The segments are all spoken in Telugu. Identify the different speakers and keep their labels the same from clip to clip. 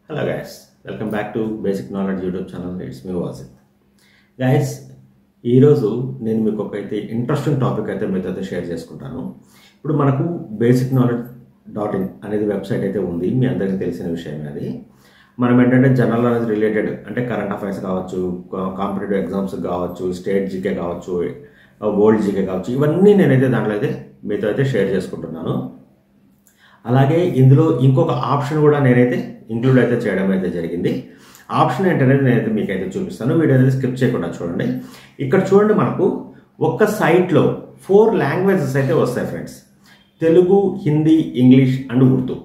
Speaker 1: Hello guys, welcome back to Basic Knowledge YouTube channel. It's me Wasit. Guys, ఈరోజు నేను మీకు ఒక ఇంట్రెస్టింగ్ టాపిక్ అయితే మీతో షేర్ చేసుకుంటాను. ఇప్పుడు మనకు basicknowledge.in అనేది వెబ్సైట్ అయితే ఉంది. మీ అందరికీ తెలిసిన విషయమే అది. మనం ఏంటంటే జనరల్ నాలెడ్జ్ రిలేటెడ్ అంటే కరెంట్ అఫైర్స్ కావచ్చు, కాంపిటేటివ్ ఎగ్జామ్స్ కావచ్చు, స్టేట్ జీకే కావచ్చు, వరల్డ్ జీకే కావచ్చు, ఇవన్నీ నేనైతే దాంట్లో అయితే మీతో అయితే షేర్ చేసుకుంటున్నాను. అలాగే ఇందులో ఇంకొక ఆప్షన్ కూడా నేనైతే ఇంక్లూడ్ అయితే చేయడం అయితే జరిగింది. ఆప్షన్ ఏంటనేది నేనైతే మీకైతే చూపిస్తాను. వీడియో అనేది స్కిప్ చేయకుండా చూడండి. ఇక్కడ చూడండి, మనకు ఒక్క సైట్లో 4 లాంగ్వేజెస్ అయితే వస్తాయి friends. Telugu, Hindi, English and Urdu.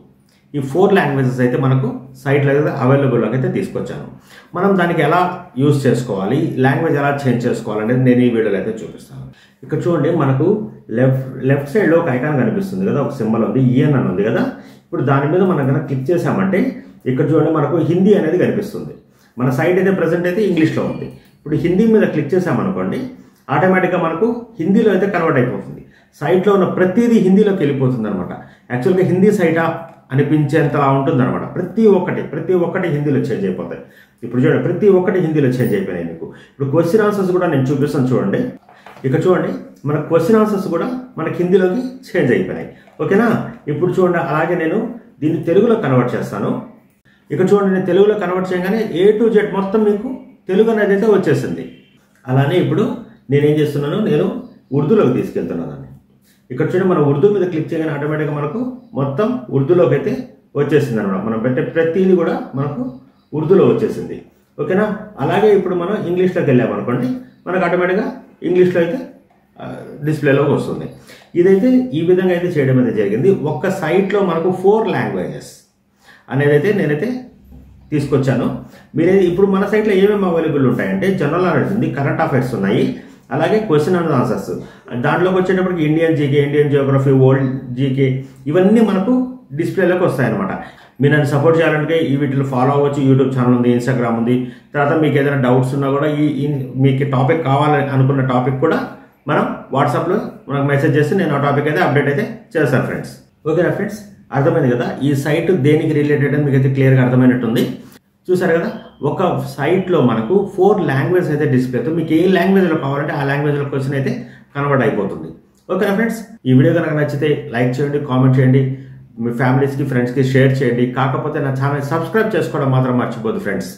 Speaker 1: ఈ 4 లాంగ్వేజెస్ అయితే మనకు సైట్లో అయితే అవైలబుల్లోకి అయితే తీసుకొచ్చాను. మనం దానికి ఎలా యూజ్ చేసుకోవాలి, లాంగ్వేజ్ ఎలా చేంజ్ చేసుకోవాలనేది నేను ఈ వీడియోలో అయితే చూపిస్తాను. ఇక్కడ చూడండి, మనకు లెఫ్ట్ సైడ్లో ఒక ఐకాన్ కనిపిస్తుంది కదా, ఒక సింబల్ ఉంది, ఈఎన్ అని ఉంది కదా. ఇప్పుడు దాని మీద మనం కనుక క్లిక్ చేసామంటే ఇక్కడ చూడండి మనకు హిందీ అనేది కనిపిస్తుంది. మన సైట్ అయితే ప్రజెంట్ అయితే ఇంగ్లీష్లో ఉంది. ఇప్పుడు హిందీ మీద క్లిక్ చేసామనుకోండి, ఆటోమేటిక్గా మనకు హిందీలో అయితే కన్వర్ట్ అయిపోతుంది. సైట్లో ఉన్న ప్రతిదీ హిందీలోకి వెళ్ళిపోతుంది అనమాట. యాక్చువల్గా హిందీ సైటా అనిపించేంతలా ఉంటుంది అనమాట. ప్రతి ఒక్కటి హిందీలో చేంజ్ అయిపోతాయి. ఇప్పుడు చూడండి, ప్రతి ఒక్కటి హిందీలో చేంజ్ అయిపోయినాయి మీకు. ఇప్పుడు క్వశ్చన్ ఆన్సర్స్ కూడా నేను చూపిస్తాను చూడండి. ఇక్కడ చూడండి, మన క్వశ్చన్ ఆన్సర్స్ కూడా మనకి హిందీలోకి చేంజ్ అయిపోయినాయి. ఓకేనా? ఇప్పుడు చూడండి, అలాగే నేను దీన్ని తెలుగులో కన్వర్ట్ చేస్తాను. ఇక్కడ చూడండి, నేను తెలుగులో కన్వర్ట్ చేయగానే A to Z మొత్తం మీకు తెలుగు అనేది అయితే వచ్చేసింది. అలానే ఇప్పుడు నేనేం చేస్తున్నాను, నేను ఉర్దూలోకి తీసుకెళ్తున్నాను. ఇక్కడ చూడండి, మనం ఉర్దూ మీద క్లిక్ చేయగానే ఆటోమేటిక్గా మనకు మొత్తం ఉర్దూలోకి అయితే వచ్చేసింది అనమాట. మనం పెట్టే ప్రతిదీ కూడా మనకు ఉర్దూలో వచ్చేసింది. ఓకేనా? అలాగే ఇప్పుడు మనం ఇంగ్లీష్లోకి వెళ్ళామనుకోండి, మనకు ఆటోమేటిక్గా ఇంగ్లీష్లో అయితే డిస్ప్లేలోకి వస్తుంది. ఇదైతే ఈ విధంగా అయితే చేయడం అయితే జరిగింది. ఒక్క సైట్లో మనకు 4 లాంగ్వేజెస్ అనేది అయితే నేనైతే తీసుకొచ్చాను. మీరైతే ఇప్పుడు మన సైట్లో ఏమేమి అవైలబుల్ ఉంటాయంటే జనరల్ నాలెడ్జ్ ఉంది, కరెంట్ అఫైర్స్ ఉన్నాయి, అలాగే క్వశ్చన్ అండ్ ఆన్సర్స్. దాంట్లోకి వచ్చేటప్పటికి Indian GK, Indian Geography, world GK, ఇవన్నీ మనకు డిస్ప్లేలోకి వస్తాయన్నమాట. మీరు నన్ను సపోర్ట్ చేయాలంటే ఈ వీటిలో ఫాలో అవ్వచ్చు. యూట్యూబ్ ఛానల్ ఉంది, ఇన్స్టాగ్రామ్ ఉంది. తర్వాత మీకు ఏదైనా డౌట్స్ ఉన్నా కూడా మీకు టాపిక్ కావాలని అనుకున్న టాపిక్ కూడా మనం వాట్సాప్లో మనకు మెసేజ్ చేస్తే నేను ఆ టాపిక్ అయితే అప్డేట్ అయితే చేస్తాను ఫ్రెండ్స్. ఓకేనా ఫ్రెండ్స్? అర్థమైంది కదా? ఈ సైట్ దేనికి రిలేటెడ్ అని మీకు అయితే క్లియర్గా అర్థమైనట్టుంది. చూసారు కదా, ఒక సైట్లో మనకు 4 లాంగ్వేజ్ అయితే డిస్ప్లే అవుతుంది. మీకు ఏ లాంగ్వేజ్లో కావాలంటే ఆ లాంగ్వేజ్లో క్వశ్చన్ అయితే కన్వర్ట్ అయిపోతుంది. ఓకేనా ఫ్రెండ్స్? ఈ వీడియో కనుక నచ్చితే లైక్ చేయండి, కామెంట్ చేయండి, మీ ఫ్యామిలీస్కి, ఫ్రెండ్స్కి షేర్ చేయండి. కాకపోతే నా ఛానల్ సబ్స్క్రైబ్ చేసుకోవడం మాత్రం మర్చిపోద్దు ఫ్రెండ్స్.